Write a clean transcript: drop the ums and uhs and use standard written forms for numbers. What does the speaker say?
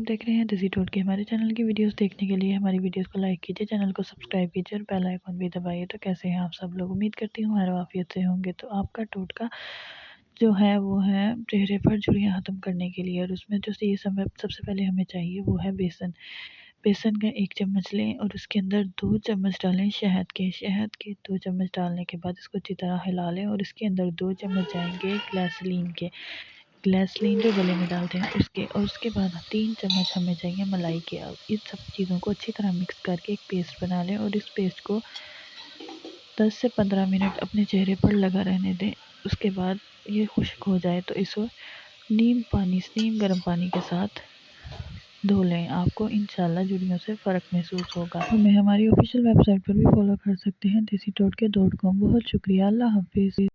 देख रहे हैं देसी टोटके। हमारे चैनल की वीडियोस देखने के लिए हमारी वीडियोस को लाइक कीजिए, चैनल को सब्सक्राइब कीजिए और बेल आइकन भी दबाइए। तो कैसे हैं आप सब लोग? उम्मीद करती हूँ हर आफियत से होंगे। तो आपका टोटका जो है वो है चेहरे पर झुर्रियाँ ख़त्म करने के लिए, और उसमें जो ये समय सबसे पहले हमें चाहिए वो है बेसन। बेसन का 1 चम्मच लें और उसके अंदर 2 चम्मच डालें शहद के 2 चम्मच डालने के बाद इसको अच्छी तरह हिला लें, और इसके अंदर 2 चम्मच जाएंगे ग्लिसरीन जो गले में डालते हैं उसके, और उसके बाद 3 चम्मच हमें चाहिए मलाई के। अब इन सब चीज़ों को अच्छी तरह मिक्स करके एक पेस्ट बना लें, और इस पेस्ट को 10 से 15 मिनट अपने चेहरे पर लगा रहने दें। उसके बाद ये खुश्क हो जाए तो इसको नीम गर्म पानी के साथ धो लें। आपको इंशाल्लाह झुर्रियों से फ़र्क महसूस होगा। हमें हमारी ऑफिशियल वेबसाइट पर भी फॉलो कर सकते हैं, देसी टोटके.com। बहुत शुक्रिया। अल्लाह हाफिज़।